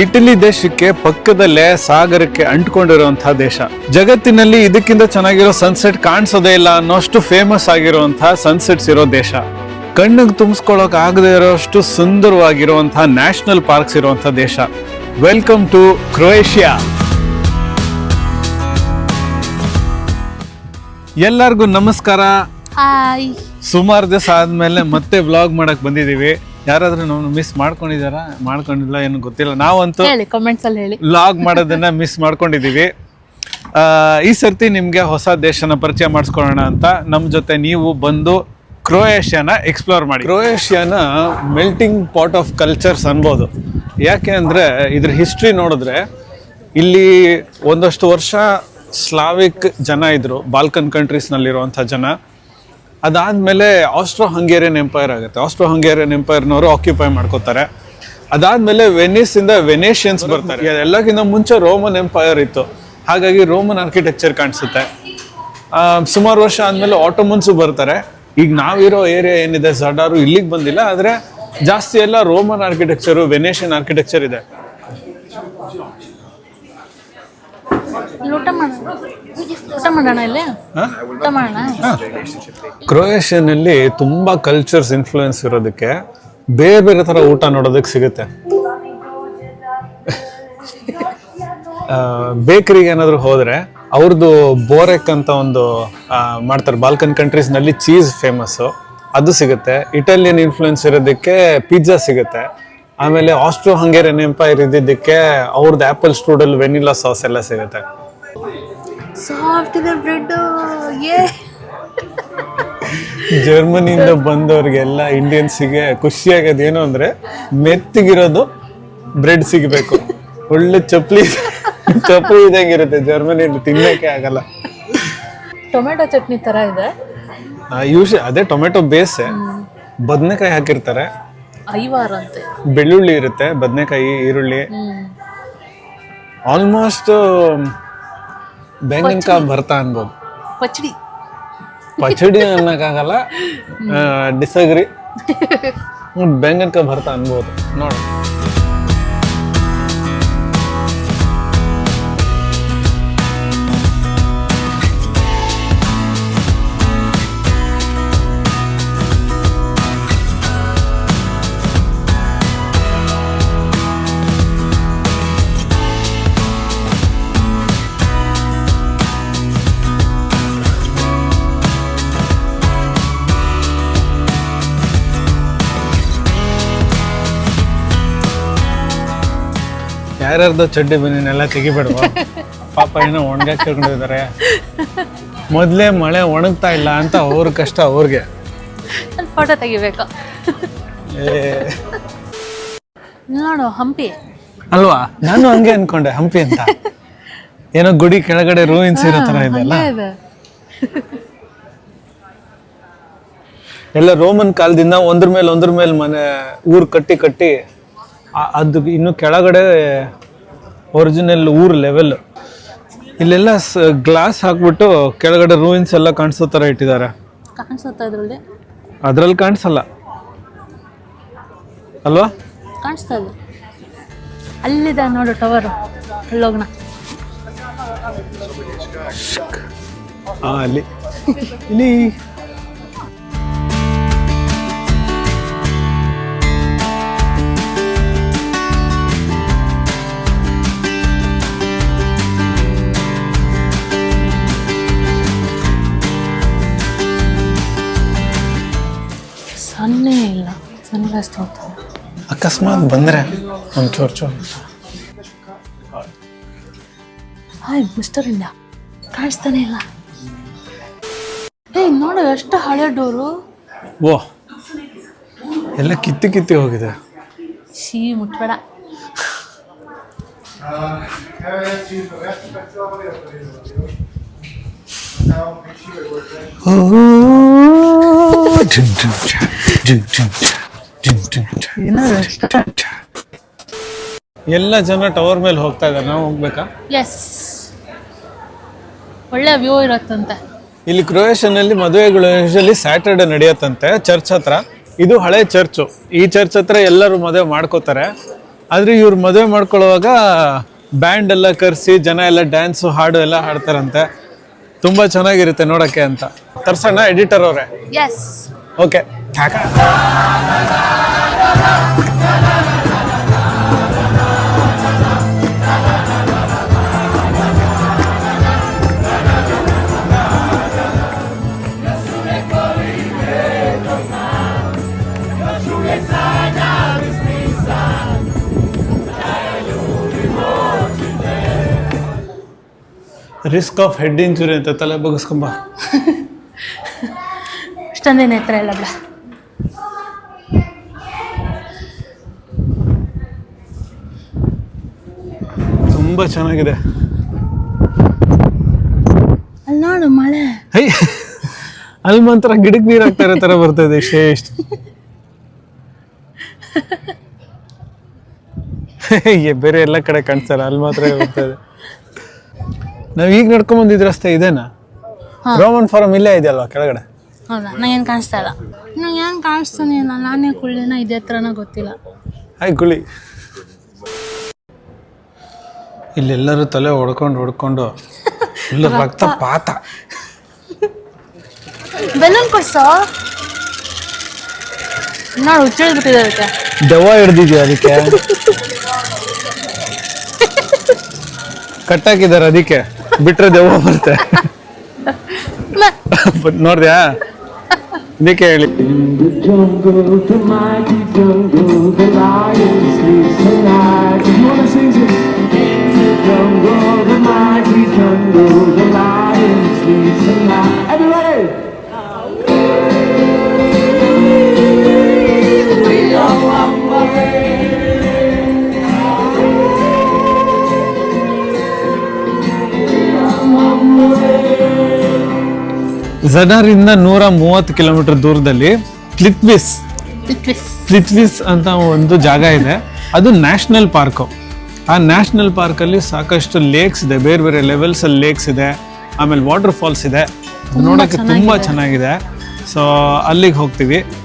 Italy ದೇಶಕ್ಕೆ ಪಕ್ಕದಲ್ಲೇ ಸಾಗರಕ್ಕೆ ಅಂಟ್ಕೊಂಡಿರುವಂತಹ ದೇಶ. ಜಗತ್ತಿನಲ್ಲಿ ಇದಕ್ಕಿಂತ ಚೆನ್ನಾಗಿರೋ ಸನ್ಸೆಟ್ ಕಾಣಿಸೋದೇ ಇಲ್ಲ ಅನ್ನೋಷ್ಟು ಫೇಮಸ್ ಆಗಿರುವಂತಹ ಸನ್ಸೆಟ್ಸ್ ಇರೋ ದೇಶ. ಕಣ್ಣಿಗೆ ತುಂಬಿಸ್ಕೊಳ್ಳೋಕೆ ಆಗದೆ ಇರೋಷ್ಟು ಸುಂದರವಾಗಿರುವಂತಹ ನ್ಯಾಷನಲ್ ಪಾರ್ಕ್ಸ್ ಇರುವಂತಹ ದೇಶ. Welcome to Croatia. ಎಲ್ಲರಿಗೂ ನಮಸ್ಕಾರ. ಹಾಯ್. ಸುಮಾರು ದಿವಸ ಆದ್ಮೇಲೆ ಮತ್ತೆ ವ್ಲಾಗ್ ಮಾಡಕ್ ಬಂದಿದೀವಿ. ಯಾರಾದ್ರೂ ನಾವು ಮಿಸ್ ಮಾಡ್ಕೊಂಡಿಲ್ಲ ಏನು ಗೊತ್ತಿಲ್ಲ. ನಾವಂತೂ ಕಮೆಂಟ್ಸ್ ಅಲ್ಲಿ ಹೇಳಿ ವ್ಲಾಗ್ ಮಾಡೋದನ್ನ ಮಿಸ್ ಮಾಡ್ಕೊಂಡಿದೀವಿ. ಈ ಸರ್ತಿ ನಿಮ್ಗೆ ಹೊಸ ದೇಶನ ಪರಿಚಯ ಮಾಡಿಸ್ಕೊಳ್ಳೋಣ ಅಂತ ನಮ್ಮ ಜೊತೆ ನೀವು ಬಂದು ಕ್ರೊಯೇಷಿಯಾನ ಎಕ್ಸ್ಪ್ಲೋರ್ ಮಾಡಿ. ಕ್ರೊಯೇಷಿಯಾನ ಮೆಲ್ಟಿಂಗ್ ಪಾಟ್ ಆಫ್ ಕಲ್ಚರ್ಸ್ ಅನ್ಬೋದು. ಯಾಕೆ ಅಂದ್ರೆ ಇದ್ರ ಹಿಸ್ಟ್ರಿ ನೋಡಿದ್ರೆ ಇಲ್ಲಿ ಒಂದಷ್ಟು ವರ್ಷ ಸ್ಲಾವಿಕ್ ಜನ ಇದ್ರು, ಬಾಲ್ಕನ್ ಕಂಟ್ರೀಸ್ನಲ್ಲಿರುವಂಥ ಜನ. ಅದಾದಮೇಲೆ ಆಸ್ಟ್ರೋ ಹಂಗೇರಿಯನ್ ಎಂಪೈರ್ ಆಗುತ್ತೆ. ಆಸ್ಟ್ರೋ ಹಂಗೇರಿಯನ್ ಎಂಪೈರ್ನವರು ಆಕ್ಯುಪೈ ಮಾಡ್ಕೋತಾರೆ. ಅದಾದಮೇಲೆ ವೆನಿಸಿಂದ ವೆನೇಷಿಯನ್ಸ್ ಬರ್ತಾರೆ. ಎಲ್ಲಕ್ಕಿಂತ ಮುಂಚೆ ರೋಮನ್ ಎಂಪೈರ್ ಇತ್ತು, ಹಾಗಾಗಿ ರೋಮನ್ ಆರ್ಕಿಟೆಕ್ಚರ್ ಕಾಣಿಸುತ್ತೆ. ಸುಮಾರು ವರ್ಷ ಆದಮೇಲೆ ಆಟೋಮನ್ಸು ಬರ್ತಾರೆ. ಈಗ ನಾವಿರೋ ಏರಿಯಾ ಏನಿದೆ ಝಡಾರು ಇಲ್ಲಿಗೆ ಬಂದಿಲ್ಲ, ಆದರೆ ಜಾಸ್ತಿ ಎಲ್ಲ ರೋಮನ್ ಆರ್ಕಿಟೆಕ್ಚರು, ವೆನೇಷಿಯನ್ ಆರ್ಕಿಟೆಕ್ಚರ್ ಇದೆ. ಕ್ರೊಯೇಷಿಯಾನಲ್ಲಿ ತುಂಬಾ ಕಲ್ಚರ್ಸ್ ಇನ್ಫ್ಲೂಯೆನ್ಸ್ ಇರೋದಕ್ಕೆ ಬೇರೆ ಬೇರೆ ತರ ಊಟ ನೋಡೋದಕ್ಕೆ ಸಿಗುತ್ತೆ. ಬೇಕರಿಗೆ ಏನಾದ್ರು ಹೋದ್ರೆ ಅವ್ರದ್ದು ಬೋರೆಕ್ ಅಂತ ಒಂದು ಮಾಡ್ತಾರೆ. ಬಾಲ್ಕನ್ ಕಂಟ್ರೀಸ್ ನಲ್ಲಿ ಚೀಸ್ ಫೇಮಸ್, ಅದು ಸಿಗುತ್ತೆ. ಇಟಾಲಿಯನ್ ಇನ್ಫ್ಲೂಯೆನ್ಸ್ ಇರೋದಕ್ಕೆ ಪಿಜ್ಜಾ ಸಿಗುತ್ತೆ. ಆಮೇಲೆ ಆಸ್ಟ್ರೋ ಹಂಗೇರಿಯನ್ ಎಂಪೈರ್ ಇದ್ದಿದ್ದಕ್ಕೆ ಅವ್ರದ್ದು ಆಪಲ್ ಸ್ಟ್ರೂಡಲ್, ವೆನಿಲಾ ಸಾಸ್ ಎಲ್ಲ ಸಿಗುತ್ತೆ. ಜರ್ಮನಿಯಿಂದ ಬಂದವ್ರಿಗೆಲ್ಲ ಇಂಡಿಯನ್ಸಿಗೆ ಖುಷಿಯಾಗೋದು ಏನು ಅಂದ್ರೆ ಮೆತ್ತಗಿರೋದು ಬ್ರೆಡ್ ಸಿಗಬೇಕು. ಒಳ್ಳೆ ಚಪ್ಪಲಿ ಇದಂಗಿರುತ್ತೆ. ಜರ್ಮನಿಯಲ್ಲಿ ತಿನ್ನಕ್ಕೆ ಆಗಲ್ಲ. ಟೊಮೆಟೊ ಚಟ್ನಿ ತರ ಇದೆ. ಅದೇ ಟೊಮೆಟೊ ಬೇಸೆ, ಬದನೆಕಾಯಿ ಹಾಕಿರ್ತಾರೆ, ಅಂತೆ, ಬೆಳ್ಳುಳ್ಳಿ ಇರುತ್ತೆ, ಬದನೆಕಾಯಿ, ಈರುಳ್ಳಿ. ಆಲ್ಮೋಸ್ಟ್ ಬೆಂಗನ್ಕಾ ಭರ್ತಾ ಅನ್ಬೋದು. ಪಚಡಿ ಅನ್ನಕ್ಕಾಗಲ್ಲ, ಡಿಸಗ್ರಿ. ಬೆಂಗನ್ಕಾ ಭರ್ತಾ ಅನ್ಬೋದು. ನೋಡಿ, ಯಾರ್ಯಾರ್ದು ಚಡ್ಡಿ ಬನ್ನಿನೆಲ್ಲ ತೆಗಿಬೇಡವಾ ಪಾಪ, ಏನೋ ಒಣಗಾಕ್ ಕೇಳ್ಕೊಂಡಿದ್ದಾರೆ. ಮೊದಲೇ ಮಳೆ ಒಣಗ್ತಾ ಇಲ್ಲ ಅಂತ ಅವ್ರ ಕಷ್ಟ ಅವ್ರಿಗೆ. ಫೋಟೋ ತೆಗಿಬೇಕು. ನೋಡು ಹಂಪಿ ಅಲ್ವಾ? ನಾನು ಹಂಗೆ ಅನ್ಕೊಂಡೆ ಹಂಪಿ ಅಂತ. ಏನೋ ಗುಡಿ ಕೆಳಗಡೆ ರೂಯಿನ್ಸ್ ಇರೋ ತರ ಇದೆಲ್ಲ. ಎಲ್ಲ ರೋಮನ್ ಕಾಲದಿಂದ ಒಂದ್ರ ಮೇಲೆ ಮನೆ ಊರು ಕಟ್ಟಿ ಅದು ಇನ್ನು ಕೆಳಗಡೆ ಒರಿಜಿನಲ್ ಊರ್ ಲೆವೆಲ್. ಇಲ್ಲೆಲ್ಲ ಗ್ಲಾಸ್ ಹಾಕ್ಬಿಟ್ಟು ಕೆಳಗಡೆ ರೂಯಿನ್ಸ್ ಎಲ್ಲ ಕಾಣಿಸೋ ತರ ಇಟ್ಟಿದ್ದಾರೆ. ಅದ್ರಲ್ಲಿ ಕಾಣಿಸಲ್ಲ ಅಲ್ವಾ? ಕಾಣಿಸ್ತಾ ಇದೆ. ಅಲ್ಲಿದೆ ನೋಡು ಟವರ್, ಅಲ್ಲೋಗ್ನ. ಅಲ್ಲಿ ಇಲ್ಲಿ ಸನ್ನೇ ಇಲ್ಲ, ಸನ್ಗ್ಲಾಸ್ ತಗೋತಾರೆ. ಅಕಸ್ಮಾತ್ ಬಂದ್ರೆ ಒಂದು ಚೋರ್ ಹಾಯ್ ಮಿಸ್ಟರ್ ಇಂಡಿಯಾ ಕಾಣಿಸ್ತಾನೆ ಇಲ್ಲ. ನೋಡು ಎಷ್ಟು ಹಳೆ ಡೋರು. ಓ, ಎಲ್ಲ ಕಿತ್ತಿ ಹೋಗಿದೆ. ಮುಟ್ಬೇಡ. ಎಲ್ಲ ಜನ ಟವರ್ ಮೇಲೆ ಹೋಗ್ತಾ ಇದ್ದಾರೆ. ನಾವು ಹೋಗ್ಬೇಕಾ? ಎಸ್, ಒಳ್ಳೆ ವ್ಯೂ ಇರತ್ತಂತೆ. ಇಲ್ಲಿ ಕ್ರೊಯೇಷಿಯಾನಲ್ಲಿ ಮದುವೆಗಳು ಯೂಶಲಿ ಸ್ಯಾಟರ್ಡೆ ನಡೆಯತ್ತಂತೆ ಚರ್ಚ್ ಹತ್ರ. ಇದು ಹಳೆ ಚರ್ಚು. ಈ ಚರ್ಚ್ ಹತ್ರ ಎಲ್ಲರೂ ಮದುವೆ ಮಾಡ್ಕೋತಾರೆ. ಆದ್ರೆ ಇವ್ರು ಮದುವೆ ಮಾಡ್ಕೊಳ್ಳುವಾಗ ಬ್ಯಾಂಡ್ ಎಲ್ಲ ಕರೆಸಿ ಜನ ಎಲ್ಲ ಡ್ಯಾನ್ಸು ಹಾಡು ಎಲ್ಲ ಹಾಡ್ತಾರಂತೆ. ತುಂಬಾ ಚೆನ್ನಾಗಿರುತ್ತೆ ನೋಡಕ್ಕೆ ಅಂತ. ತರ್ಸೋಣ ಎಡಿಟರ್ ಅವರೇ? Yes. Okay. Risk of head injury ಅಂತ ತಲೆ ಬಗ್ಸ್ಕೊಂಬ. ಅಷ್ಟೊಂದೇನು ಎತ್ತರ ಇಲ್ಲ ಬಿಡ. ತುಂಬಾ ಚೆನ್ನಾಗಿದೆ. ಅಲ್ಲಿ ನೋಡು ಮಳೆ. ಹೈ, ಅಲ್ಲಿ ಮಾತ್ರ ಗಿಡಕ್ಕೆ ನೀರು ಹಾಕ್ತಾ ಇರೋ ತರ ಬರ್ತದೆ. ಎಷ್ಟು ಬೇರೆ ಎಲ್ಲ ಕಡೆ ಕಾಣಿಸ್ತಾರ, ಅಲ್ಲಿ ಮಾತ್ರ ಬರ್ತದೆ. ನಾವ್ ಈಗ ನಡ್ಕೊಂಡ್ ಬಂದಿದ್ ರಸ್ತೆ ಇದೇನಾ? ರೋಮನ್ ಫಾರಂ ಇಲ್ಲೇ ಇದೆಯಲ್ವಾ ಕೆಳಗಡೆ? ಹೌದಾ? ನಂಗೇನು ಕಾಣಿಸ್ತಾ ಇಲ್ಲ. ನಂಗೆ ಏನು ಕಾಣಿಸ್ತಾನೆ ಇಲ್ಲ. ನಾನೇ ಕುಳ್ಳಿನ ಇದೇ ಹತ್ರನ ಗೊತ್ತಿಲ್ಲ. ಹಾಯ್ ಗುಳಿ. ಇಲ್ಲೆಲ್ಲರೂ ತಲೆ ಹೊಡ್ಕೊಂಡು ಇಲ್ಲ ರಕ್ತ ಪಾತ. ಬೆಲೂನ್ ಕೊಡ್ಸ ನೋಡು, ಹುಚ್ಚಿಳ್ಬಿಟ್ಟಿದೆ ಅದಕ್ಕೆ. ದೆವ್ವ ಹಿಡ್ದಿದ್ಯಾ ಅದಕ್ಕೆ? ಕಟ್ಟಾಕಿದಾರೆ ಅದಕ್ಕೆ, ಬಿಟ್ರೆ ದೆವ್ವ ಬರುತ್ತೆ. ನೋಡ್ದ್ಯಾ? ಇದಕ್ಕೆ ಹೇಳಿ. ಝಡರಿಂದ 130 ಕಿಲೋಮೀಟರ್ ದೂರದಲ್ಲಿ ಕ್ಲಿಟ್ವಿಸ್ ಅಂತ ಒಂದು ಜಾಗ ಇದೆ. ಅದು ನ್ಯಾಷನಲ್ ಪಾರ್ಕ್. ಆ ನ್ಯಾಷನಲ್ ಪಾರ್ಕ್ ಅಲ್ಲಿ ಸಾಕಷ್ಟು ಲೇಕ್ಸ್ ಇದೆ, ಬೇರೆ ಬೇರೆ ಲೆವೆಲ್ಸ್ ಅಲ್ಲಿ ಲೇಕ್ಸ್ ಇದೆ, ಆಮೇಲೆ ವಾಟರ್ ಫಾಲ್ಸ್ ಇದೆ. ನೋಡಕ್ಕೆ ತುಂಬಾ ಚೆನ್ನಾಗಿದೆ. ಸೊ ಅಲ್ಲಿಗೆ ಹೋಗ್ತೀವಿ.